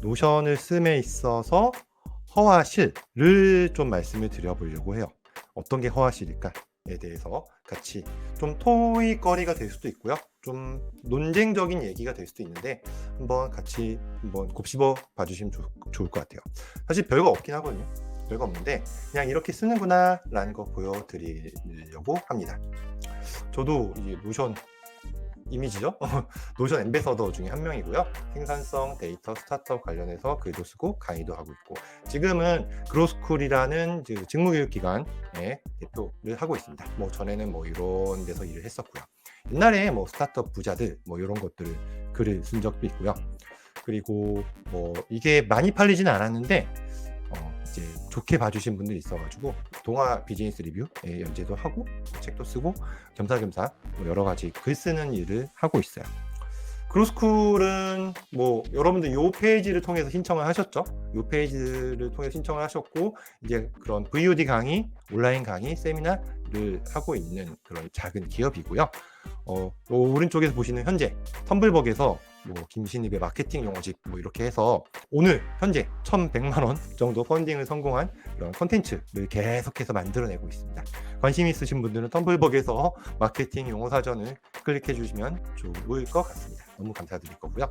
노션을 씀에 있어서 허와실을 좀 말씀을 드려보려고 해요. 어떤 게 허와실일까에 대해서 같이 좀 토의거리가 될 수도 있고요. 좀 논쟁적인 얘기가 될 수도 있는데 한번 같이 한번 곱씹어 봐주시면 좋을 것 같아요. 사실 별거 없긴 하거든요. 별거 없는데 그냥 이렇게 쓰는구나 라는 거 보여드리려고 합니다. 저도 이제 노션 이미지죠. 노션 앰베서더 중에 한 명이고요. 생산성 데이터 스타트업 관련해서 글도 쓰고 강의도 하고 있고, 지금은 그로스쿨이라는 직무교육기관의 대표를 하고 있습니다. 뭐 전에는 뭐 이런 데서 일을 했었고요. 옛날에 뭐 스타트업 부자들 뭐 이런 것들을 글을 쓴 적도 있고요. 그리고 뭐 이게 많이 팔리지는 않았는데 이제 좋게 봐주신 분들이 있어가지고 동아 비즈니스 리뷰에 연재도 하고 책도 쓰고 겸사겸사 뭐 여러 가지 글 쓰는 일을 하고 있어요. 그로스쿨은 뭐 여러분들 요 페이지를 통해서 신청을 하셨죠. 요 페이지를 통해서 신청을 하셨고 이제 그런 VOD 강의, 온라인 강의, 세미나를 하고 있는 그런 작은 기업이고요. 오른쪽에서 보시는 현재 텀블벅에서 뭐 김신입의 마케팅 용어집 뭐 이렇게 해서 오늘 현재 1,100만 원 정도 펀딩을 성공한 그런 콘텐츠를 계속해서 만들어내고 있습니다. 관심 있으신 분들은 텀블벅에서 마케팅 용어 사전을 클릭해 주시면 좋을 것 같습니다. 너무 감사드릴 거고요.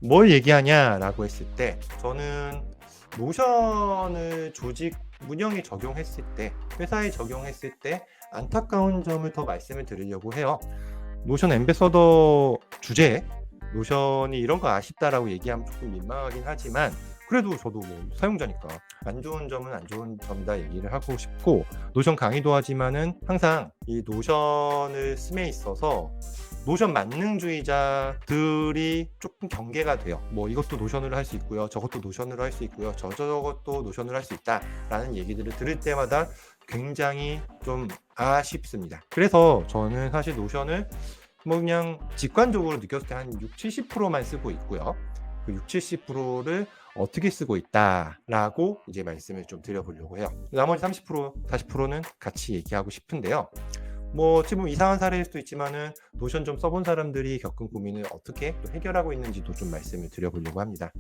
뭘 얘기하냐라고 했을 때 저는 노션을 조직 운영에 적용했을 때, 회사에 적용했을 때 안타까운 점을 더 말씀을 드리려고 해요. 노션 앰베서더 주제에 노션이 이런 거 아쉽다라고 얘기하면 조금 민망하긴 하지만 그래도 저도 뭐 사용자니까 안 좋은 점은 안 좋은 점이다 얘기를 하고 싶고, 노션 강의도 하지만은 항상 이 노션을 씀에 있어서 노션 만능주의자들이 조금 경계가 돼요. 뭐 이것도 노션으로 할 수 있고요, 저것도 노션으로 할 수 있고요, 저것도 노션으로 할 수 있다라는 얘기들을 들을 때마다 굉장히 좀 아쉽습니다. 그래서 저는 사실 노션을 뭐 그냥 직관적으로 느꼈을 때 한 60-70%만 쓰고 있고요. 그 60-70%를 어떻게 쓰고 있다라고 이제 말씀을 좀 드려보려고 해요. 나머지 30%, 40%는 같이 얘기하고 싶은데요. 뭐 지금 이상한 사례일 수도 있지만은 노션 좀 써본 사람들이 겪은 고민을 어떻게 또 해결하고 있는지도 좀 말씀을 드려보려고 합니다.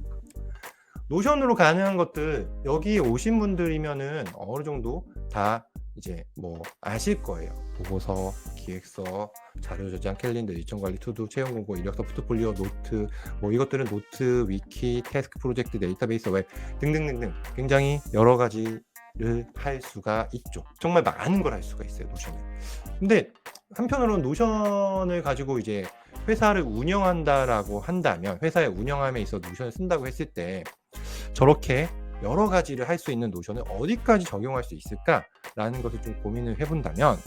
노션으로 가능한 것들 여기 오신 분들이면은 어느 정도 다 이제 뭐 아실 거예요. 보고서, 기획서, 자료 저장, 캘린더, 일정 관리, 투두, 채용 공고, 이력서, 포트폴리오, 노트, 뭐 이것들은 노트, 위키, 태스크 프로젝트, 데이터베이스, 웹 등등등등 굉장히 여러 가지를 할 수가 있죠. 정말 많은 걸 할 수가 있어요, 노션을. 근데 한편으로는 노션을 가지고 이제 회사를 운영한다라고 한다면, 회사의 운영함에 있어 노션을 쓴다고 했을 때 저렇게 여러 가지를 할 수 있는 노션을 어디까지 적용할 수 있을까라는 것을 좀 고민을 해본다면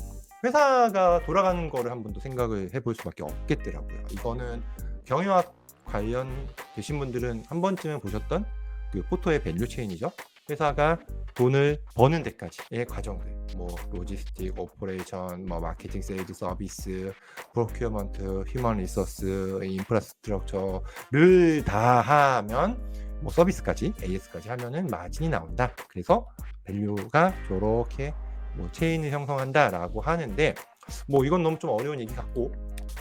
회사가 돌아가는 거를 한 번 더 생각을 해볼 수밖에 없겠더라고요. 이거는 경영학 관련되신 분들은 한 번쯤은 보셨던 그 포토의 밸류 체인이죠. 회사가 돈을 버는 데까지의 과정들, 뭐 로지스틱, 오퍼레이션, 뭐 마케팅, 세일즈, 서비스, 프로큐어먼트, 휴먼 리소스, 인프라스트럭처를 다 하면 뭐 서비스까지, AS까지 하면은 마진이 나온다. 그래서 밸류가 저렇게 뭐 체인을 형성한다라고 하는데, 뭐 이건 너무 좀 어려운 얘기 같고,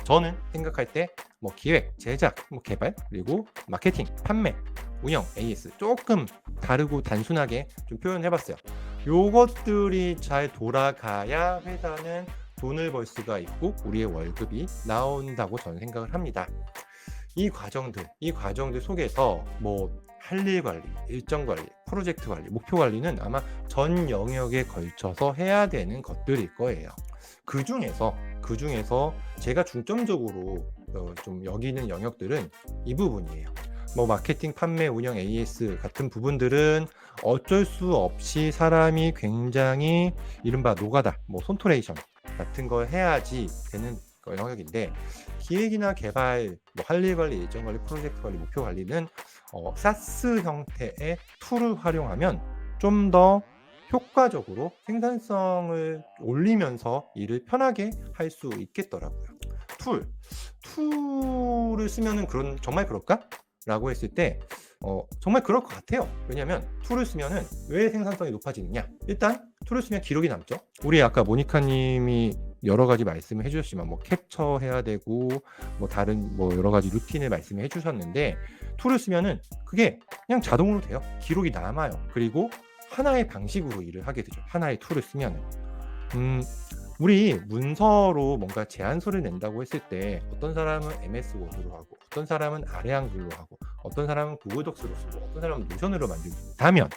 저는 생각할 때 뭐 기획, 제작, 뭐 개발, 그리고 마케팅, 판매, 운영, AS 조금 다르고 단순하게 좀 표현해봤어요. 요것들이 잘 돌아가야 회사는 돈을 벌 수가 있고 우리의 월급이 나온다고 저는 생각을 합니다. 이 과정들 속에서 뭐 할 일 관리, 일정 관리, 프로젝트 관리, 목표 관리는 아마 전 영역에 걸쳐서 해야 되는 것들일 거예요. 그 중에서 제가 중점적으로 좀 여기는 영역들은 이 부분이에요. 뭐 마케팅, 판매, 운영, AS 같은 부분들은 어쩔 수 없이 사람이 굉장히 이른바 노가다, 뭐 손토레이션 같은 걸 해야지 되는 영역인데, 기획이나 개발, 뭐 할 일 관리, 일정 관리, 프로젝트 관리, 목표 관리는 사스 형태의 툴을 활용하면 좀 더 효과적으로 생산성을 올리면서 일을 편하게 할 수 있겠더라고요. 툴을 쓰면은 정말 그럴까? 라고 했을 때 정말 그럴 것 같아요. 왜냐하면 툴을 쓰면은 왜 생산성이 높아지느냐? 일단 툴을 쓰면 기록이 남죠. 우리 아까 모니카님이 여러 가지 말씀을 해주셨지만 뭐 캡처해야 되고 뭐 다른 뭐 여러 가지 루틴을 말씀을 해주셨는데 툴을 쓰면은 그게 그냥 자동으로 돼요. 기록이 남아요. 그리고 하나의 방식으로 일을 하게 되죠. 하나의 툴을 쓰면은. 우리 문서로 뭔가 제안서를 낸다고 했을 때 어떤 사람은 MS 워드로 하고 어떤 사람은 아래 한글로 하고 어떤 사람은 구글 독스로 쓰고 어떤 사람은 노션으로 만든다면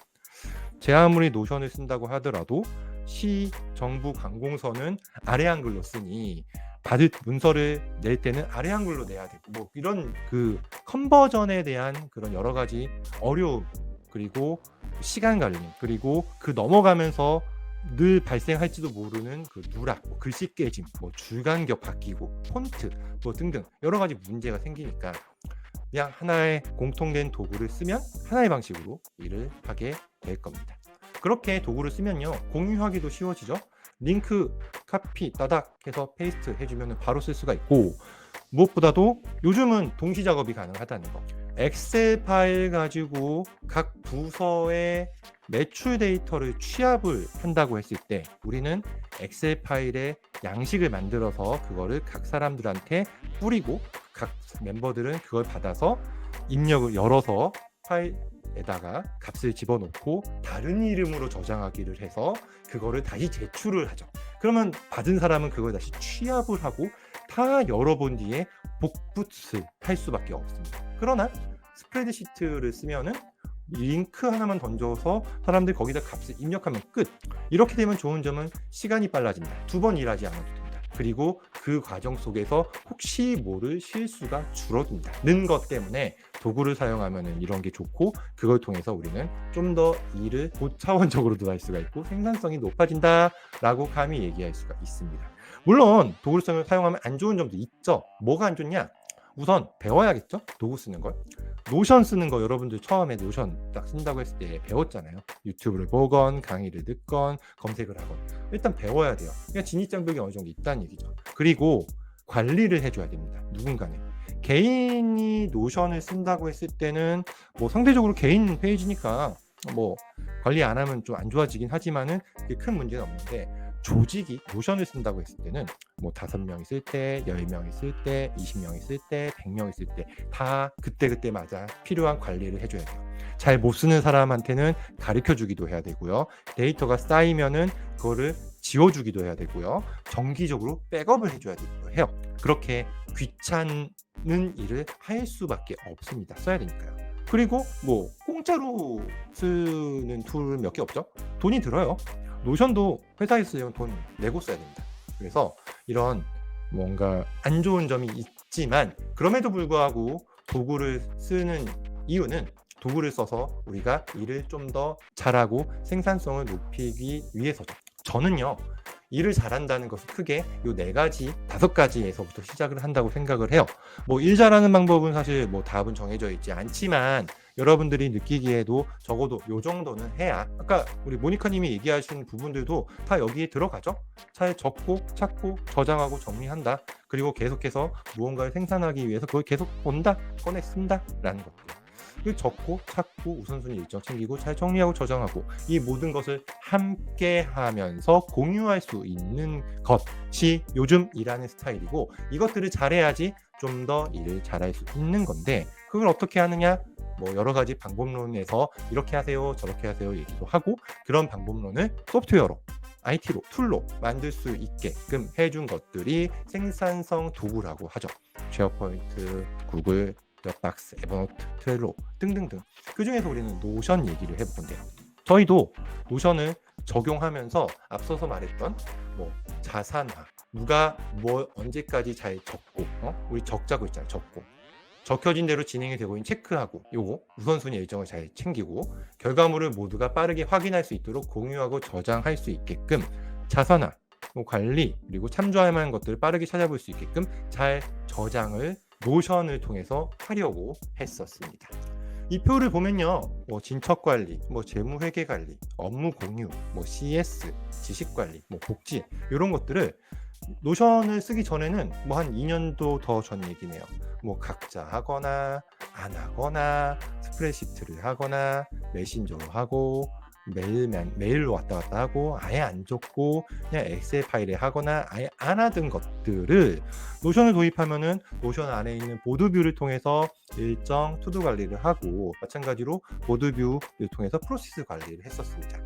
제 아무리 노션을 쓴다고 하더라도 시, 정부, 관공서는 아래 한글로 쓰니 받을 문서를 낼 때는 아래 한글로 내야 되고 뭐 이런 그 컨버전에 대한 그런 여러 가지 어려움 그리고 시간 갈림 그리고 그 넘어가면서 늘 발생할지도 모르는 그 누락, 뭐 글씨 깨짐, 뭐 줄간격 바뀌고 폰트 뭐 등등 여러 가지 문제가 생기니까 그냥 하나의 공통된 도구를 쓰면 하나의 방식으로 일을 하게 될 겁니다. 그렇게 도구를 쓰면요 공유하기도 쉬워지죠. 링크 카피 따닥 해서 페이스트 해주면 바로 쓸 수가 있고 무엇보다도 요즘은 동시 작업이 가능하다는 거. 엑셀 파일 가지고 각 부서의 매출 데이터를 취합을 한다고 했을 때 우리는 엑셀 파일에 양식을 만들어서 그거를 각 사람들한테 뿌리고 각 멤버들은 그걸 받아서 입력을 열어서 파일에다가 값을 집어넣고 다른 이름으로 저장하기를 해서 그거를 다시 제출을 하죠. 그러면 받은 사람은 그걸 다시 취합을 하고 다 열어본 뒤에 복붙을 할 수밖에 없습니다. 그러나 스프레드시트를 쓰면은 링크 하나만 던져서 사람들이 거기다 값을 입력하면 끝. 이렇게 되면 좋은 점은 시간이 빨라진다. 2번 일하지 않아도 된다. 그리고 그 과정 속에서 혹시 모를 실수가 줄어든다는 것 때문에 도구를 사용하면 이런 게 좋고 그걸 통해서 우리는 좀 더 일을 고차원적으로도 할 수가 있고 생산성이 높아진다라고 감히 얘기할 수가 있습니다. 물론 도구를 사용하면 안 좋은 점도 있죠. 뭐가 안 좋냐? 우선 배워야겠죠? 도구 쓰는 걸. 노션 쓰는 거 여러분들 처음에 노션 딱 쓴다고 했을 때 배웠잖아요. 유튜브를 보건 강의를 듣건 검색을 하건 일단 배워야 돼요. 그러니까 진입장벽이 어느 정도 있다는 얘기죠. 그리고 관리를 해줘야 됩니다. 누군가는. 개인이 노션을 쓴다고 했을 때는 뭐 상대적으로 개인 페이지니까 뭐 관리 안 하면 좀 안 좋아지긴 하지만은 그게 큰 문제는 없는데 조직이 노션을 쓴다고 했을 때는 뭐 5명 있을 때, 10명 있을 때, 20명 있을 때, 100명 있을 때 다 그때그때마다 필요한 관리를 해줘야 돼요. 잘 못 쓰는 사람한테는 가르쳐 주기도 해야 되고요. 데이터가 쌓이면은 그거를 지워주기도 해야 되고요. 정기적으로 백업을 해줘야 되기도 해요. 그렇게 귀찮은 일을 할 수밖에 없습니다. 써야 되니까요. 그리고 뭐 공짜로 쓰는 툴 몇 개 없죠? 돈이 들어요. 노션도 회사에서 쓰려면 돈 내고 써야 됩니다. 그래서 이런 뭔가 안 좋은 점이 있지만 그럼에도 불구하고 도구를 쓰는 이유는 도구를 써서 우리가 일을 좀 더 잘하고 생산성을 높이기 위해서죠. 저는요 일을 잘한다는 것은 크게 요 4가지, 5가지에서부터 시작을 한다고 생각을 해요. 뭐 일 잘하는 방법은 사실 뭐 답은 정해져 있지 않지만 여러분들이 느끼기에도 적어도 요 정도는 해야 아까 우리 모니카님이 얘기하신 부분들도 다 여기에 들어가죠. 잘 적고 찾고 저장하고 정리한다. 그리고 계속해서 무언가를 생산하기 위해서 그걸 계속 본다, 꺼내 쓴다 라는 것들. 그 적고 찾고 우선순위 일정 챙기고 잘 정리하고 저장하고 이 모든 것을 함께 하면서 공유할 수 있는 것이 요즘 일하는 스타일이고 이것들을 잘해야지 좀 더 일을 잘할 수 있는 건데 그걸 어떻게 하느냐 뭐 여러 가지 방법론에서 이렇게 하세요 저렇게 하세요 얘기도 하고 그런 방법론을 소프트웨어로 IT로 툴로 만들 수 있게끔 해준 것들이 생산성 도구라고 하죠. 쉐어포인트, 구글 웹박스, 에버노트, 트렐로 등등등. 그 중에서 우리는 노션 얘기를 해볼건데요. 저희도 노션을 적용하면서 앞서서 말했던 뭐 자산화, 누가 뭐 언제까지 잘 적고, 우리 적자고 있잖아요. 적고 적혀진 대로 진행이 되고 있는 체크하고 요거 우선순위 일정을 잘 챙기고 결과물을 모두가 빠르게 확인할 수 있도록 공유하고 저장할 수 있게끔 자산화, 관리 그리고 참조할 만한 것들을 빠르게 찾아볼 수 있게끔 잘 저장을 노션을 통해서 하려고 했었습니다. 이 표를 보면요, 뭐 진척 관리, 뭐 재무 회계 관리, 업무 공유, 뭐 CS, 지식 관리, 뭐 복지 이런 것들을 노션을 쓰기 전에는 뭐 한 2년도 더 전 얘기네요. 뭐 각자 하거나 안 하거나 스프레드시트를 하거나 메신저로 하고 메일로 왔다 갔다 하고 아예 안 적고 그냥 엑셀 파일에 하거나 아예 안 하던 것들을 노션을 도입하면은 노션 안에 있는 보드뷰를 통해서 일정 투두 관리를 하고, 마찬가지로 보드뷰를 통해서 프로세스 관리를 했었습니다.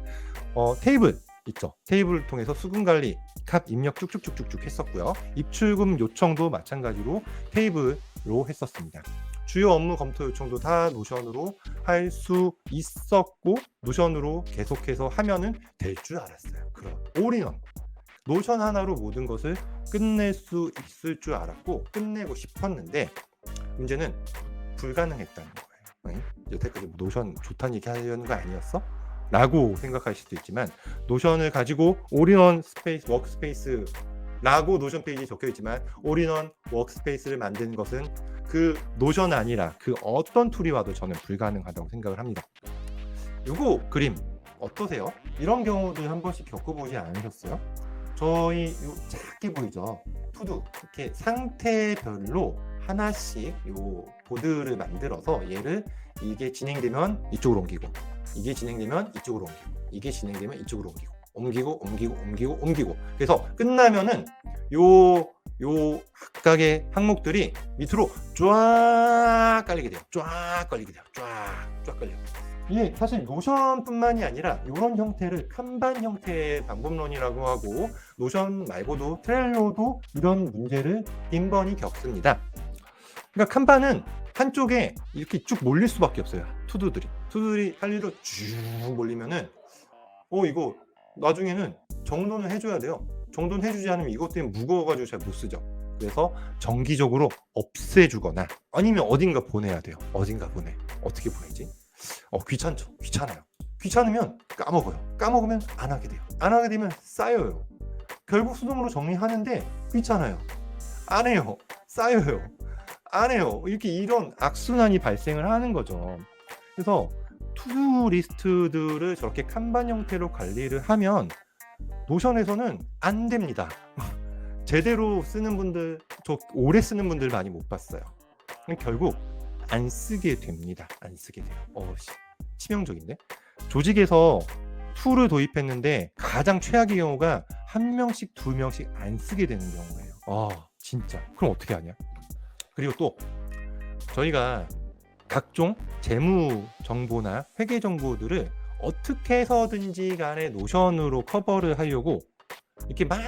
테이블 있죠. 테이블을 통해서 수금 관리, 값 입력 쭉쭉쭉쭉 했었고요. 입출금 요청도 마찬가지로 테이블로 했었습니다. 주요 업무 검토 요청도 다 노션으로 할 수 있었고, 노션으로 계속해서 하면은 될 줄 알았어요. 그럼 올인원 노션 하나로 모든 것을 끝낼 수 있을 줄 알았고 끝내고 싶었는데, 문제는 불가능했다는 거예요. 여태까지 노션 좋다는 얘기 하려는 거 아니었어? 라고 생각할 수도 있지만, 노션을 가지고 올인원 스페이스 워크스페이스 라고 노션 페이지에 적혀 있지만 올인원 워크스페이스를 만드는 것은 그 노션 아니라 그 어떤 툴이 와도 저는 불가능하다고 생각을 합니다. 요거 그림 어떠세요? 이런 경우들 한 번씩 겪어보지 않으셨어요? 저희 요 작게 보이죠? 투두 이렇게 상태별로 하나씩 요 보드를 만들어서 얘를 이게 진행되면 이쪽으로 옮기고, 이게 진행되면 이쪽으로 옮기고, 이게 진행되면 이쪽으로 옮기고 그래서 끝나면은 요 각각의 항목들이 밑으로 쫙 깔리게 돼요. 쫙 깔려요. 이게 사실 노션뿐만이 아니라 이런 형태를 칸반 형태의 방법론이라고 하고, 노션 말고도 트렐로도 이런 문제를 빈번히 겪습니다. 그러니까 칸반은 한쪽에 이렇게 쭉 몰릴 수밖에 없어요. 투두들이 할 일로 쭉 몰리면은 이거 나중에는 정돈을 해줘야 돼요. 정돈 해주지 않으면 이것 때문에 무거워가지고 잘 못 쓰죠. 그래서 정기적으로 없애주거나 아니면 어딘가 보내야 돼요. 어떻게 보내지? 귀찮아요. 귀찮으면 까먹어요. 까먹으면 안 하게 돼요. 안 하게 되면 쌓여요. 결국 수동으로 정리하는데 귀찮아요. 안 해요. 쌓여요. 안 해요. 이런 악순환이 발생을 하는 거죠. 그래서 투두 리스트들을 저렇게 칸반 형태로 관리를 하면 노션에서는 안 됩니다. 제대로 쓰는 분들, 저 오래 쓰는 분들 많이 못 봤어요. 결국 안 쓰게 됩니다. 안 쓰게 돼요. 치명적인데? 조직에서 툴을 도입했는데 가장 최악의 경우가 1명씩 2명씩 안 쓰게 되는 경우예요. 진짜. 그럼 어떻게 하냐? 그리고 또 저희가 각종 재무 정보나 회계 정보들을 어떻게 해서든지 간에 노션으로 커버를 하려고 이렇게 막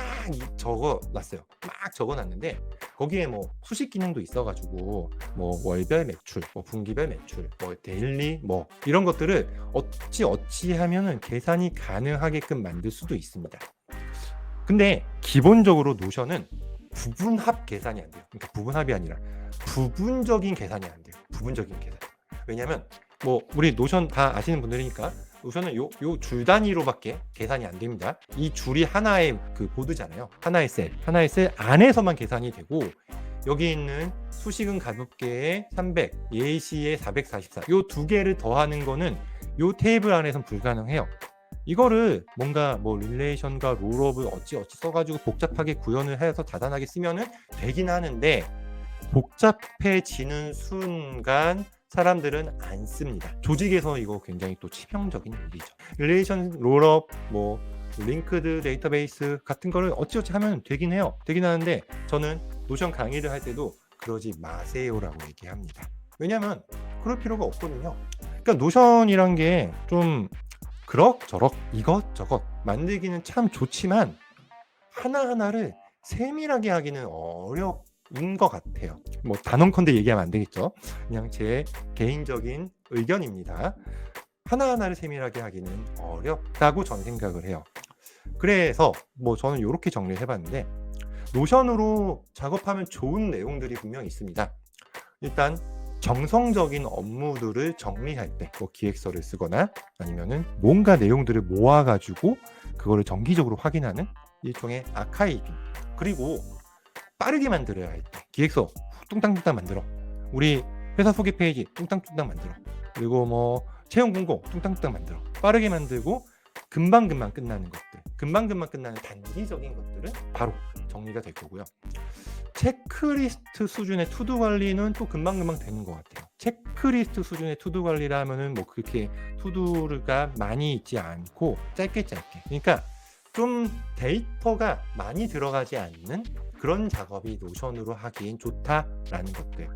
적어놨어요. 막 적어놨는데 거기에 뭐 수식 기능도 있어가지고 뭐 월별 매출, 뭐 분기별 매출, 뭐 데일리 뭐 이런 것들을 어찌 하면은 계산이 가능하게끔 만들 수도 있습니다. 근데 기본적으로 노션은 부분합 계산이 안 돼요. 그러니까 부분합이 아니라 부분적인 계산이 안 돼요. 부분적인 계산. 왜냐면 뭐 우리 노션 다 아시는 분들이니까 노션은 요 줄 단위로밖에 계산이 안 됩니다. 이 줄이 하나의 그 보드잖아요. 하나의 셀 안에서만 계산이 되고, 여기 있는 수식은 가볍게의 300, 예시의 444, 요 두 개를 더하는 거는 요 테이블 안에선 불가능해요. 이거를 뭔가 뭐 릴레이션과 롤업을 어찌 써가지고 복잡하게 구현을 해서 다단하게 쓰면은 되긴 하는데, 복잡해지는 순간 사람들은 안 씁니다. 조직에서 이거 굉장히 또 치명적인 일이죠. 릴레이션, 롤업, 뭐 링크드 데이터베이스 같은 거를 어찌어찌 하면 되긴 해요. 되긴 하는데 저는 노션 강의를 할 때도 그러지 마세요라고 얘기합니다. 왜냐면 그럴 필요가 없거든요. 그러니까 노션이란 게 좀 그럭저럭 이것저것 만들기는 참 좋지만 하나하나를 세밀하게 하기는 어려운 것 같아요. 뭐 단언컨대 얘기하면 안 되겠죠. 그냥 제 개인적인 의견입니다. 하나하나를 세밀하게 하기는 어렵다고 저는 생각을 해요. 그래서 뭐 저는 이렇게 정리를 해봤는데, 노션으로 작업하면 좋은 내용들이 분명히 있습니다. 일단 정성적인 업무들을 정리할 때 뭐 기획서를 쓰거나 아니면은 뭔가 내용들을 모아가지고 그거를 정기적으로 확인하는 일종의 아카이빙, 그리고 빠르게 만들어야 할 때 기획서 뚱땅뚱땅 만들어, 우리 회사 소개 페이지 뚱땅뚱땅 만들어, 그리고 뭐 채용 공고 뚱땅뚱땅 만들어, 빠르게 만들고 금방금방 끝나는 것들, 금방금방 끝나는 단기적인 것들은 바로 정리가 될 거고요. 체크리스트 수준의 투두 관리는 또 금방금방 되는 것 같아요. 체크리스트 수준의 투두 관리를 하면은 뭐 그렇게 투두가 많이 있지 않고 짧게. 그러니까 좀 데이터가 많이 들어가지 않는 그런 작업이 노션으로 하기엔 좋다라는 것들.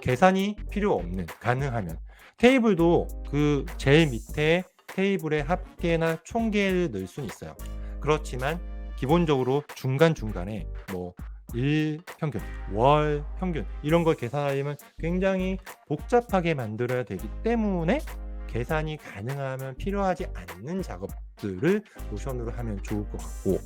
계산이 필요 없는, 가능하면 테이블도 그 제일 밑에 테이블의 합계나 총계를 넣을 수는 있어요. 그렇지만 기본적으로 중간중간에 뭐 일 평균, 월 평균 이런 걸 계산하려면 굉장히 복잡하게 만들어야 되기 때문에 계산이 가능하면 필요하지 않는 작업들을 노션으로 하면 좋을 것 같고,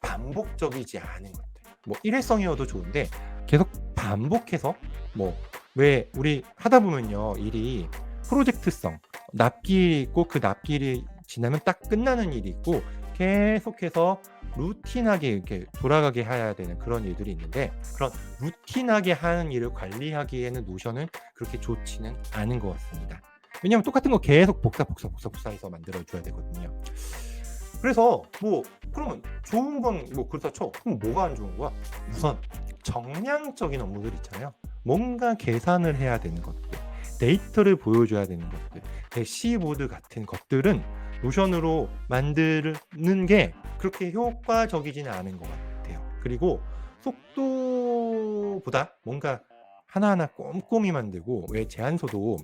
반복적이지 않은 것들, 뭐 일회성이어도 좋은데 계속 반복해서, 뭐 왜 우리 하다 보면요, 일이 프로젝트성, 납기일이 있고 그 납기일이 지나면 딱 끝나는 일이 있고 계속해서 루틴하게 이렇게 돌아가게 해야 되는 그런 일들이 있는데, 그런 루틴하게 하는 일을 관리하기에는 노션은 그렇게 좋지는 않은 것 같습니다. 왜냐하면 똑같은 거 계속 복사해서 만들어줘야 되거든요. 그래서 뭐 그러면 좋은 건 뭐 그렇다 쳐. 그럼 뭐가 안 좋은 거야? 우선 정량적인 업무들 있잖아요. 뭔가 계산을 해야 되는 것들, 데이터를 보여줘야 되는 것들, 대시보드 같은 것들은 노션으로 만드는 게 그렇게 효과적이지는 않은 것 같아요. 그리고 속도보다 뭔가 하나하나 꼼꼼히 만들고, 왜 제안서도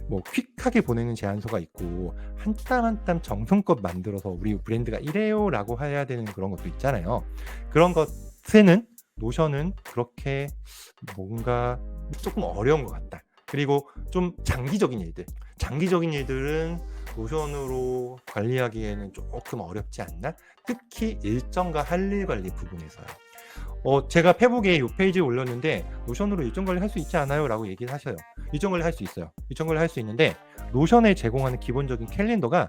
뭐 퀵하게 보내는 제안서가 있고 한 땀 한 땀 정성껏 만들어서 우리 브랜드가 이래요 라고 해야 되는 그런 것도 있잖아요. 그런 것에는 노션은 그렇게 뭔가 조금 어려운 것 같다. 그리고 좀 장기적인 일들은 노션으로 관리하기에는 조금 어렵지 않나? 특히 일정과 할 일 관리 부분에서요. 제가 페북에 이 페이지에 올렸는데 노션으로 일정 관리 할 수 있지 않아요? 라고 얘기를 하셔요. 일정 관리 할 수 있어요. 일정 관리 할 수 있는데 노션에 제공하는 기본적인 캘린더가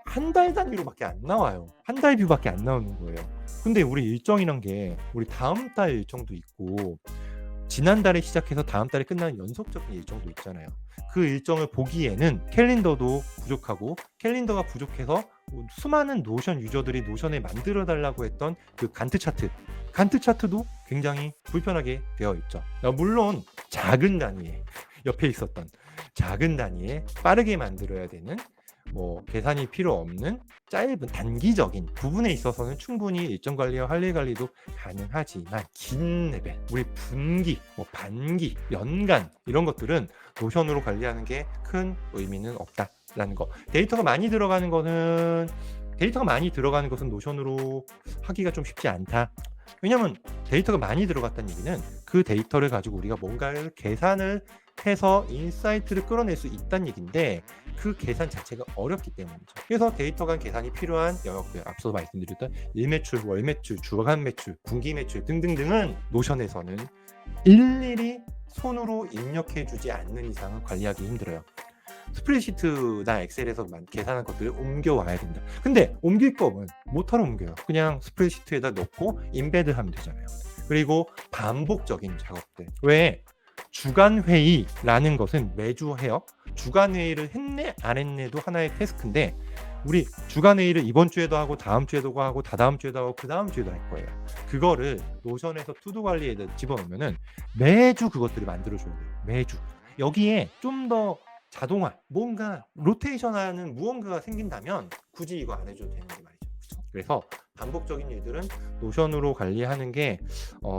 한 달 단위로밖에 안 나와요. 한 달 뷰밖에 안 나오는 거예요. 근데 우리 일정이란 게 우리 다음 달 일정도 있고 지난달에 시작해서 다음 달에 끝나는 연속적인 일정도 있잖아요. 그 일정을 보기에는 캘린더도 부족하고, 캘린더가 부족해서 수많은 노션 유저들이 노션에 만들어 달라고 했던 그 간트 차트도 굉장히 불편하게 되어 있죠. 물론 작은 단위에, 옆에 있었던 작은 단위에 빠르게 만들어야 되는, 뭐 계산이 필요 없는 짧은 단기적인 부분에 있어서는 충분히 일정 관리와 할 일 관리도 가능하지만, 긴 레벨, 우리 분기, 뭐 반기, 연간 이런 것들은 노션으로 관리하는 게 큰 의미는 없다라는 거. 데이터가 많이 들어가는 것은 노션으로 하기가 좀 쉽지 않다. 왜냐하면 데이터가 많이 들어갔다는 얘기는 그 데이터를 가지고 우리가 뭔가를 계산을 해서 인사이트를 끌어낼 수 있다는 얘기인데, 그 계산 자체가 어렵기 때문이죠. 그래서 데이터 간 계산이 필요한 영역들, 앞서 말씀드렸던 일매출, 월매출, 주간 매출, 분기 매출 등등등은 노션에서는 일일이 손으로 입력해 주지 않는 이상은 관리하기 힘들어요. 스프레드시트나 엑셀에서만 계산한 것들을 옮겨와야 된다. 근데 옮길 거면 뭐하러 옮겨요? 그냥 스프레드시트에다 넣고 인베드 하면 되잖아요. 그리고 반복적인 작업들, 왜 주간 회의라는 것은 매주 해요. 주간 회의를 했네 안 했네도 하나의 태스크인데, 우리 주간 회의를 이번 주에도 하고 다음 주에도 하고 다다음 주에도 하고 그 다음 주에도 할 거예요. 그거를 노션에서 투두 관리에 집어넣으면은 매주 그것들을 만들어줘야 돼요. 매주. 여기에 좀 더 자동화, 뭔가 로테이션하는 무언가가 생긴다면 굳이 이거 안 해줘도 되는 게 말이죠. 그렇죠? 그래서 반복적인 일들은 노션으로 관리하는 게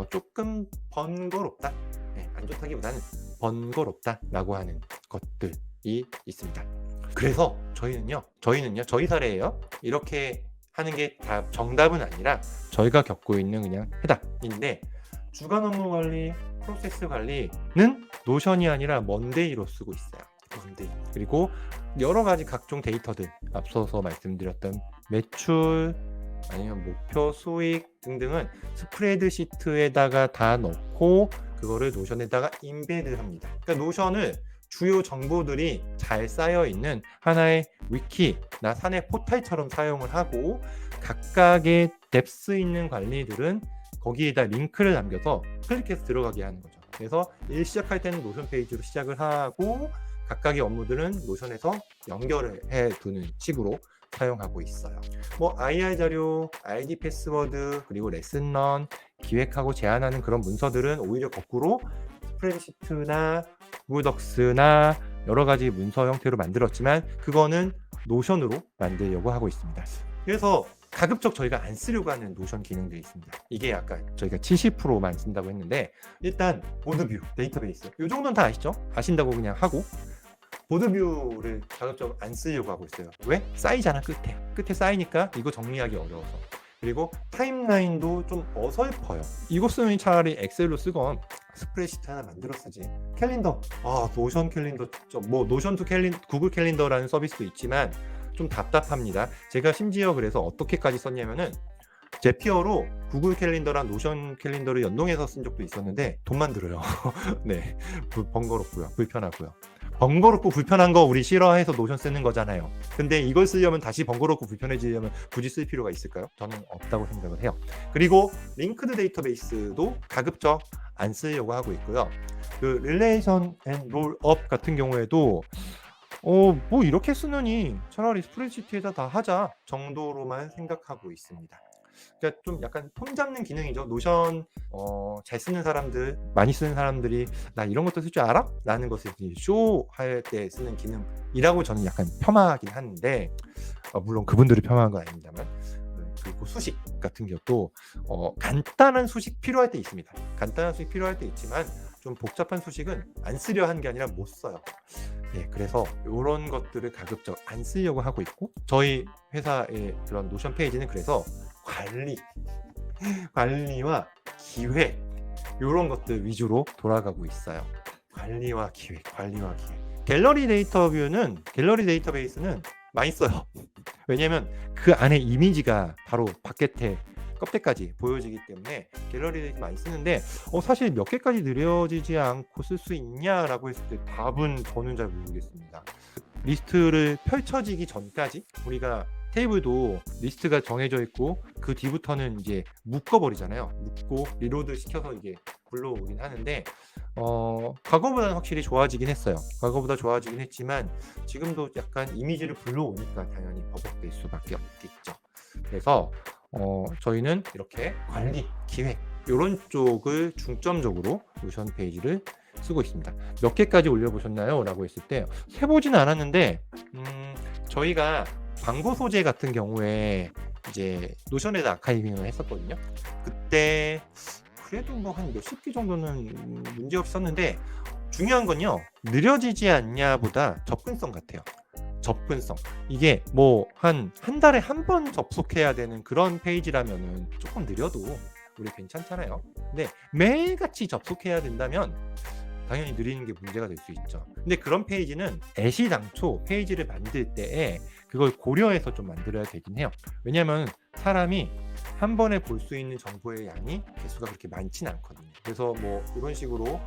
조금 번거롭다. 네, 안 좋다기보다는 번거롭다라고 하는 것들이 있습니다. 그래서 저희 사례예요. 이렇게 하는 게 다 정답은 아니라 저희가 겪고 있는 그냥 해답인데, 주간 업무 관리, 프로세스 관리는 노션이 아니라 먼데이로 쓰고 있어요. 먼데이. 그리고 여러 가지 각종 데이터들, 앞서서 말씀드렸던 매출, 아니면 목표, 수익 등등은 스프레드시트에다가 다 넣고 그거를 노션에다가 인베드 합니다. 그러니까 노션을 주요 정보들이 잘 쌓여 있는 하나의 위키나 사내 포털처럼 사용을 하고, 각각의 뎁스 있는 관리들은 거기에다 링크를 남겨서 클릭해서 들어가게 하는 거죠. 그래서 일 시작할 때는 노션 페이지로 시작을 하고, 각각의 업무들은 노션에서 연결을 해 두는 식으로 사용하고 있어요. 뭐 IR 자료, ID 패스워드, 그리고 레슨런, 기획하고 제안하는 그런 문서들은 오히려 거꾸로 스프레드시트나 구글덕스나 여러 가지 문서 형태로 만들었지만 그거는 노션으로 만들려고 하고 있습니다. 그래서 가급적 저희가 안 쓰려고 하는 노션 기능들이 있습니다. 이게 아까 저희가 70%만 쓴다고 했는데 일단 보드뷰, 데이터베이스 이 정도는 다 아시죠? 아신다고 그냥 하고 보드뷰를 가급적 안 쓰려고 하고 있어요. 왜? 쌓이잖아 끝에 쌓이니까 이거 정리하기 어려워서. 그리고 타임라인도 좀 어설퍼요. 이거 쓰면 차라리 엑셀로 쓰건 스프레드시트 하나 만들어 쓰지. 캘린더, 노션 캘린더, 뭐 노션 투 구글 캘린더라는 서비스도 있지만 좀 답답합니다. 제가 심지어 그래서 어떻게까지 썼냐면은 제피어로 구글 캘린더랑 노션 캘린더를 연동해서 쓴 적도 있었는데 돈만 들어요. 네, 번거롭고요, 불편하고요. 번거롭고 불편한 거 우리 싫어해서 노션 쓰는 거잖아요. 근데 이걸 쓰려면 다시 번거롭고 불편해지려면 굳이 쓸 필요가 있을까요? 저는 없다고 생각을 해요. 그리고 링크드 데이터베이스도 가급적 안 쓰려고 하고 있고요. 그 릴레이션 앤 롤업 같은 경우에도 뭐 이렇게 쓰느니 차라리 스프레드시트에다 다 하자 정도로만 생각하고 있습니다. 그러니까 좀 약간 폼 잡는 기능이죠. 노션 잘 쓰는 사람들, 많이 쓰는 사람들이 나 이런 것도 쓸 줄 알아? 라는 것을 쇼할 때 쓰는 기능이라고 저는 약간 폄하하긴 하는데 물론 그분들이 폄하한 건 아닙니다만 그리고 수식 같은 것도 간단한 수식 필요할 때 있습니다. 간단한 수식 필요할 때 있지만 좀 복잡한 수식은 안 쓰려 한 게 아니라 못 써요. 예, 그래서 이런 것들을 가급적 안 쓰려고 하고 있고 저희 회사의 그런 노션 페이지는 그래서 관리와 기획 이런 것들 위주로 돌아가고 있어요. 관리와 기획. 갤러리 데이터베이스는 많이 써요. 왜냐면 그 안에 이미지가 바로 바깥에 껍데까지 보여지기 때문에 갤러리 데이터 많이 쓰는데 사실 몇 개까지 느려지지 않고 쓸 수 있냐라고 했을 때 답은 저는 잘 모르겠습니다. 리스트를 펼쳐지기 전까지 우리가 테이블도 리스트가 정해져 있고 그 뒤부터는 이제 묶어버리잖아요. 묶고 리로드 시켜서 이게 불러오긴 하는데 과거보다는 확실히 좋아지긴 했어요. 과거보다 좋아지긴 했지만 지금도 약간 이미지를 불러오니까 당연히 버벅될 수밖에 없겠죠. 그래서 저희는 이렇게 관리, 기획 이런 쪽을 중점적으로 노션 페이지를 쓰고 있습니다. 몇 개까지 올려보셨나요? 라고 했을 때 세보지는 않았는데 저희가 광고 소재 같은 경우에 이제 노션에다 아카이빙을 했었거든요. 그때 그래도 뭐 한 몇십 개 정도는 문제없이 썼는데 중요한 건요. 느려지지 않냐보다 접근성 같아요. 접근성. 이게 뭐 한 달에 한 번 접속해야 되는 그런 페이지라면은 조금 느려도 우리 괜찮잖아요. 근데 매일같이 접속해야 된다면 당연히 느리는 게 문제가 될 수 있죠. 근데 그런 페이지는 애시당초 페이지를 만들 때에 그걸 고려해서 좀 만들어야 되긴 해요. 왜냐하면 사람이 한 번에 볼 수 있는 정보의 양이 개수가 그렇게 많지는 않거든요. 그래서 뭐 이런 식으로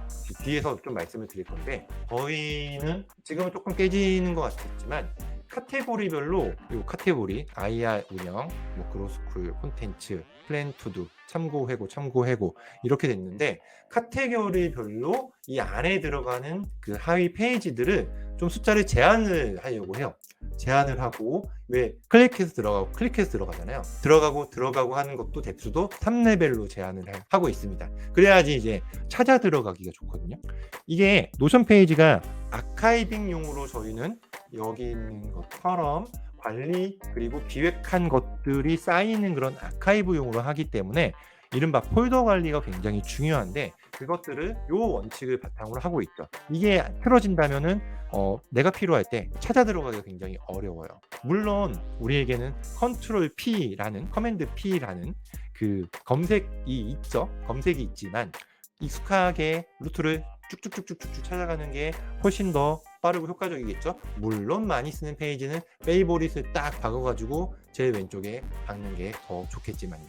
뒤에서 좀 말씀을 드릴 건데 저희는 지금은 조금 깨지는 것 같겠지만 카테고리별로 이 카테고리 IR 운영, 뭐 그로스쿨, 콘텐츠, 플랜 투두, 참고 해고 이렇게 됐는데 카테고리별로 이 안에 들어가는 그 하위 페이지들을 좀 숫자를 제한을 하려고 해요. 제한을 하고 왜 클릭해서 들어가잖아요. 들어가고 하는 것도 뎁스도 3레벨로 제한을 하고 있습니다. 그래야지 이제 찾아 들어가기가 좋거든요. 이게 노션 페이지가 아카이빙용으로 저희는 여기 있는 것처럼 관리 그리고 기획한 것들이 쌓이는 그런 아카이브용으로 하기 때문에 이른바 폴더 관리가 굉장히 중요한데 그것들을 요 원칙을 바탕으로 하고 있죠. 이게 틀어진다면은 내가 필요할 때 찾아 들어가기가 굉장히 어려워요. 물론 우리에게는 컨트롤 P라는 커맨드 P라는 그 검색이 있지만 익숙하게 루트를 쭉쭉쭉쭉쭉 찾아가는 게 훨씬 더 빠르고 효과적이겠죠. 물론 많이 쓰는 페이지는 페이보릿을 딱 박아가지고 제일 왼쪽에 박는 게 더 좋겠지만요.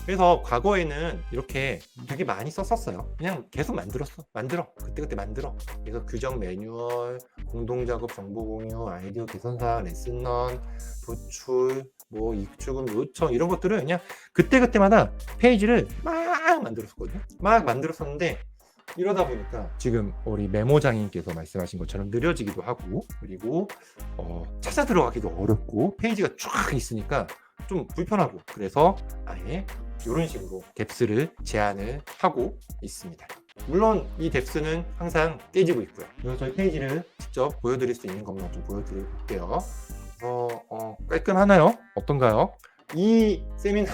그래서 과거에는 이렇게 되게 많이 썼었어요. 그냥 계속 만들어 그때 만들어. 그래서 규정 매뉴얼, 공동작업 정보 공유, 아이디어 개선사, 레슨런, 도출, 뭐 입출금 요청 이런 것들을 그냥 그때마다 페이지를 막 만들었거든요. 막 만들었었는데 이러다 보니까 지금 우리 메모장님께서 말씀하신 것처럼 느려지기도 하고 그리고 찾아 들어가기도 어렵고 페이지가 쫙 있으니까 좀 불편하고 그래서 아예 이런 식으로 뎁스를 제한을 하고 있습니다. 물론 이 뎁스는 항상 깨지고 있고요. 그래서 저희 페이지를 직접 보여드릴 수 있는 것만 좀 보여드릴게요. 그래서 깔끔하나요? 어떤가요? 이 세미나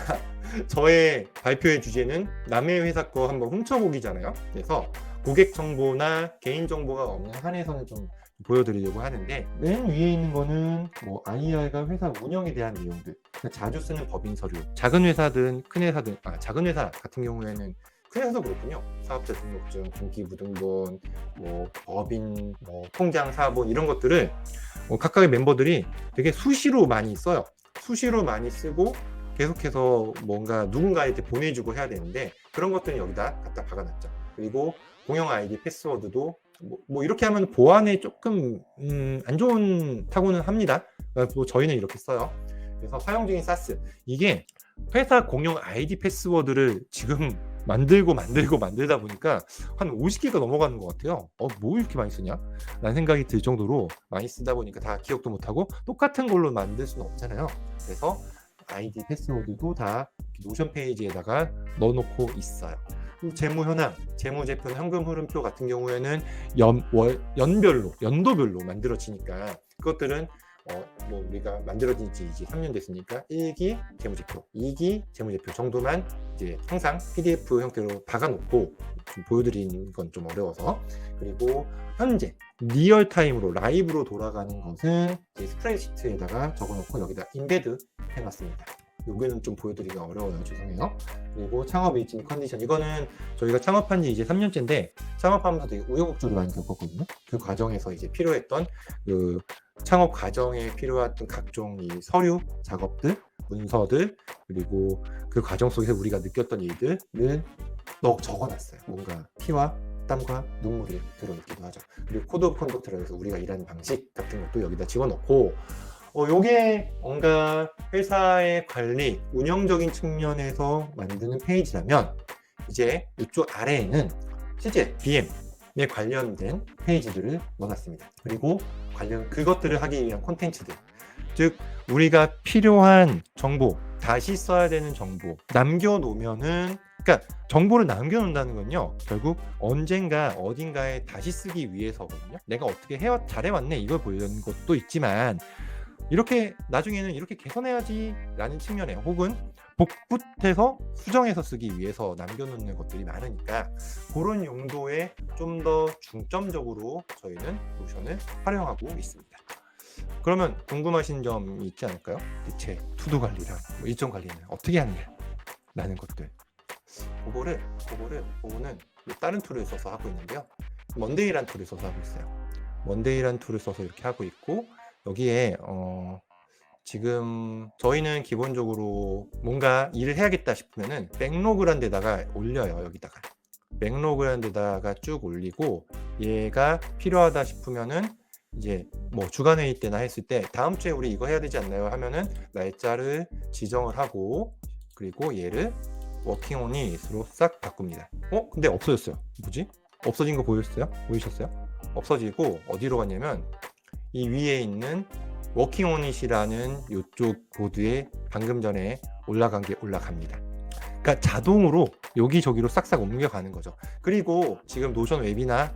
저의 발표의 주제는 남의 회사 거 한번 훔쳐보기잖아요. 그래서 고객 정보나 개인 정보가 없는 한에서는 좀 보여드리려고 하는데, 맨 위에 있는 거는 뭐 IR과 회사 운영에 대한 내용들, 자주 쓰는 법인 서류, 작은 회사든 큰 회사든, 작은 회사 같은 경우에는 큰 회사도 그렇군요. 사업자 등록증, 등기부등본, 뭐 법인, 뭐 통장 사본 이런 것들을 각각의 멤버들이 되게 수시로 많이 써요. 수시로 많이 쓰고 계속해서 뭔가 누군가한테 보내주고 해야 되는데, 그런 것들은 여기다 갖다 박아놨죠. 그리고 공용 아이디 패스워드도 뭐 이렇게 하면 보안에 조금 안 좋은 타고는 합니다. 뭐 저희는 이렇게 써요. 그래서 사용 중인 사스, 이게 회사 공용 아이디 패스워드를 지금 만들다 보니까 한 50개가 넘어가는 것 같아요. 뭐 이렇게 많이 쓰냐? 라는 생각이 들 정도로 많이 쓰다 보니까 다 기억도 못하고 똑같은 걸로 만들 수는 없잖아요. 그래서 아이디 패스워드도 다 노션 페이지에다가 넣어놓고 있어요. 재무 현황, 재무제표, 현금 흐름표 같은 경우에는 연도별로 만들어지니까 그것들은 뭐 우리가 만들어진 지 이제 3년 됐으니까 1기 재무제표, 2기 재무제표 정도만 이제 항상 PDF 형태로 박아놓고 좀 보여드리는 건 좀 어려워서, 그리고 현재 리얼타임으로 라이브로 돌아가는 것은 이제 스프레드시트에다가 적어놓고 여기다 인베드 해놨습니다. 여기는 좀 보여드리기가 어려워요. 죄송해요. 그리고 창업 일진 컨디션, 이거는 저희가 창업한 지 이제 3년째인데 창업하면서 되게 우여곡절을 많이 겪었거든요. 그 과정에서 이제 필요했던 그 창업 과정에 필요했던 각종 이 서류 작업들, 문서들, 그리고 그 과정 속에서 우리가 느꼈던 일들을 적어놨어요. 뭔가 피와 땀과 눈물이 들어있기도 하죠. 그리고 코드 오브 컨덕트라고 해서 우리가 일하는 방식 같은 것도 여기다 집어넣고, 요게 뭔가 회사의 관리, 운영적인 측면에서 만드는 페이지라면, 이제 이쪽 아래에는 실제 BM에 관련된 페이지들을 넣어놨습니다. 그리고 그것들을 하기 위한 콘텐츠들, 즉 우리가 필요한 정보, 다시 써야 되는 정보 남겨놓으면은, 그러니까 정보를 남겨놓는다는 건요, 결국 언젠가 어딘가에 다시 쓰기 위해서거든요. 내가 어떻게 잘해왔네 이걸 보여주는 것도 있지만, 이렇게 나중에는 이렇게 개선해야지 라는 측면에, 혹은 복붙해서 수정해서 쓰기 위해서 남겨놓는 것들이 많으니까, 그런 용도에 좀 더 중점적으로 저희는 노션을 활용하고 있습니다. 그러면 궁금하신 점이 있지 않을까요? 대체 투두 관리랑 일정 관리는 어떻게 하느냐 라는 것들, 그거는 다른 툴을 써서 하고 있는데요. 먼데이란 툴을 써서 하고 있어요. 먼데이란 툴을 써서 이렇게 하고 있고, 여기에 지금 저희는 기본적으로 뭔가 일을 해야겠다 싶으면은 백로그란 데다가 올려요. 여기다가 백로그란 데다가 쭉 올리고, 얘가 필요하다 싶으면은 이제 뭐 주간회의 때나 했을 때 다음 주에 우리 이거 해야 되지 않나요 하면은 날짜를 지정을 하고, 그리고 얘를 워킹온잇으로 싹 바꿉니다. 근데 없어졌어요. 뭐지? 없어진 거 보이셨어요? 없어지고 어디로 갔냐면 이 위에 있는 워킹온잇이라는 이쪽 보드에 방금 전에 올라간 게 올라갑니다. 그러니까 자동으로 여기저기로 싹싹 옮겨가는 거죠. 그리고 지금 노션 웨비나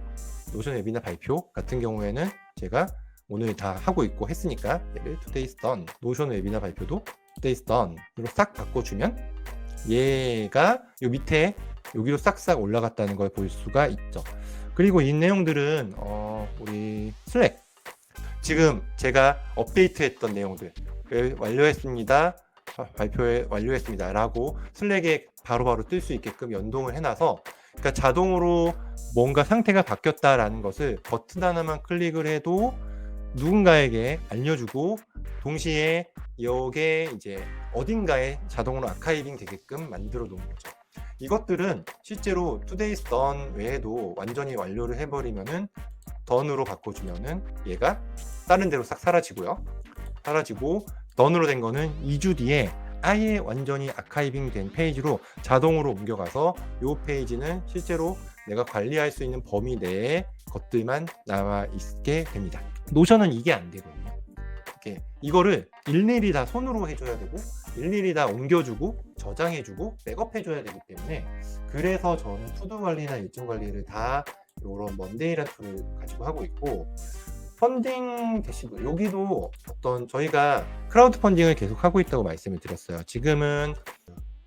발표 같은 경우에는 제가 오늘 다 하고 있고 했으니까 얘를 Today's Done, 노션 웨비나 발표도 Today's Done으로 싹 바꿔주면 얘가 요 밑에 여기로 싹싹 올라갔다는 걸 볼 수가 있죠. 그리고 이 내용들은 우리 슬랙, 지금 제가 업데이트했던 내용들, 완료했습니다, 발표에 완료했습니다 라고 슬랙에 바로바로 뜰 수 있게끔 연동을 해놔서, 그러니까 자동으로 뭔가 상태가 바뀌었다라는 것을 버튼 하나만 클릭을 해도 누군가에게 알려주고, 동시에 이게 이제 어딘가에 자동으로 아카이빙 되게끔 만들어 놓은 거죠. 이것들은 실제로 Today's Done 외에도 완전히 완료를 해버리면은 done으로 바꿔주면은 얘가 다른 데로 싹 사라지고, done으로 된 거는 2주 뒤에 아예 완전히 아카이빙 된 페이지로 자동으로 옮겨가서 이 페이지는 실제로 내가 관리할 수 있는 범위 내의 것들만 남아 있게 됩니다. 노션은 이게 안 되거든요. 이거를 일일이 다 손으로 해줘야 되고, 일일이 다 옮겨주고 저장해주고 백업해줘야 되기 때문에, 그래서 저는 투두 관리나 일정 관리를 다 이런 먼데이라는 툴을 가지고 하고 있고, 펀딩 대시보드 여기도 어떤 저희가 크라우드 펀딩을 계속 하고 있다고 말씀을 드렸어요. 지금은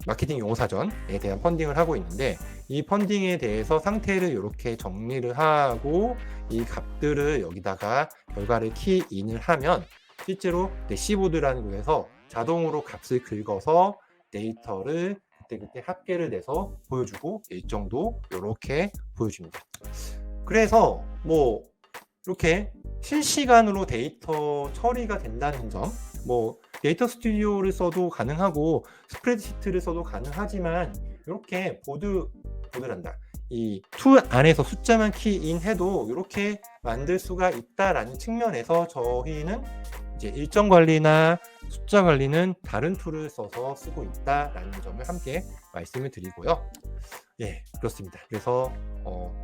마케팅 용어 사전에 대한 펀딩을 하고 있는데, 이 펀딩에 대해서 상태를 이렇게 정리를 하고 이 값들을 여기다가 결과를 키인을 하면 실제로 대시보드라는 곳에서 자동으로 값을 긁어서 데이터를 그때그때 합계를 내서 보여주고 일정도 이렇게 보여줍니다. 그래서 뭐 이렇게 실시간으로 데이터 처리가 된다는 점, 뭐 데이터 스튜디오를 써도 가능하고 스프레드시트를 써도 가능하지만, 이렇게 보드란다, 이 툴 안에서 숫자만 키인해도 이렇게 만들 수가 있다라는 측면에서 저희는 이제 일정 관리나 숫자 관리는 다른 툴을 써서 쓰고 있다라는 점을 함께 말씀을 드리고요. 예, 그렇습니다. 그래서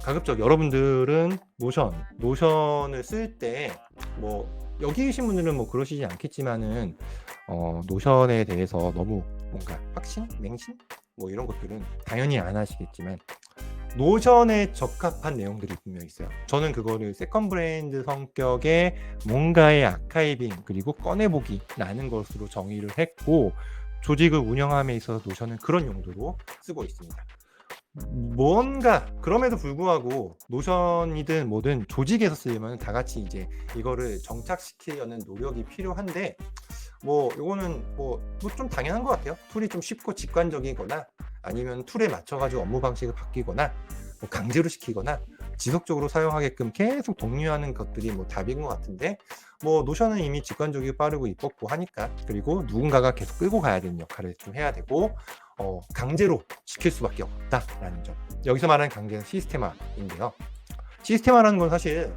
가급적 여러분들은 노션을 쓸 때, 뭐 여기 계신 분들은 뭐 그러시지 않겠지만은 노션에 대해서 너무 뭔가 확신, 맹신 뭐 이런 것들은 당연히 안 하시겠지만, 노션에 적합한 내용들이 분명히 있어요. 저는 그거를 세컨 브레인드 성격의 뭔가의 아카이빙 그리고 꺼내보기라는 것으로 정의를 했고, 조직을 운영함에 있어서 노션은 그런 용도로 쓰고 있습니다. 뭔가 그럼에도 불구하고 노션이든 뭐든 조직에서 쓰려면 다 같이 이제 이거를 정착시키려는 노력이 필요한데, 뭐 요거는 뭐 좀 당연한 것 같아요. 툴이 좀 쉽고 직관적이거나, 아니면 툴에 맞춰가지고 업무 방식을 바뀌거나, 뭐 강제로 시키거나 지속적으로 사용하게끔 계속 독려하는 것들이 뭐 답인 것 같은데, 뭐 노션은 이미 직관적이고 빠르고 이뻤고 하니까, 그리고 누군가가 계속 끌고 가야 되는 역할을 좀 해야 되고, 강제로 시킬 수밖에 없다라는 점. 여기서 말하는 강제는 시스테마인데요. 시스테마라는 건 사실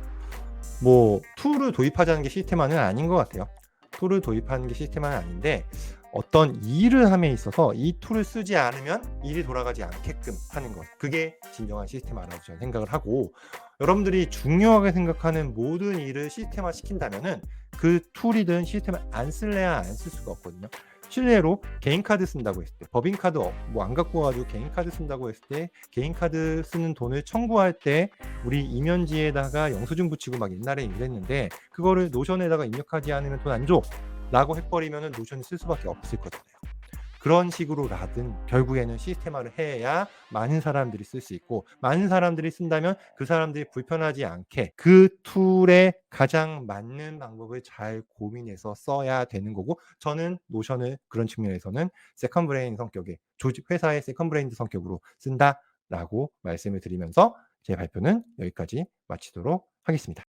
뭐 툴을 도입하자는 게 시스테마는 아닌 것 같아요. 툴을 도입하는 게 시스테마는 아닌데, 어떤 일을 함에 있어서 이 툴을 쓰지 않으면 일이 돌아가지 않게끔 하는 것, 그게 진정한 시스테마라고 저는 생각을 하고, 여러분들이 중요하게 생각하는 모든 일을 시스테마 시킨다면은 그 툴이든 시스템을 안 쓸래야 안 쓸 수가 없거든요. 실례로 개인 카드 쓴다고 했을 때, 법인 카드 뭐 안 갖고 와가지고 개인 카드 쓴다고 했을 때, 개인 카드 쓰는 돈을 청구할 때 우리 이면지에다가 영수증 붙이고 막 옛날에 이랬는데, 그거를 노션에다가 입력하지 않으면 돈 안 줘 라고 해버리면 노션을 쓸 수밖에 없을 거잖아요. 그런 식으로라든 결국에는 시스테마를 해야 많은 사람들이 쓸 수 있고, 많은 사람들이 쓴다면 그 사람들이 불편하지 않게 그 툴에 가장 맞는 방법을 잘 고민해서 써야 되는 거고, 저는 노션을 그런 측면에서는 세컨 브레인 성격의 조직, 회사의 세컨 브레인 성격으로 쓴다라고 말씀을 드리면서 제 발표는 여기까지 마치도록 하겠습니다.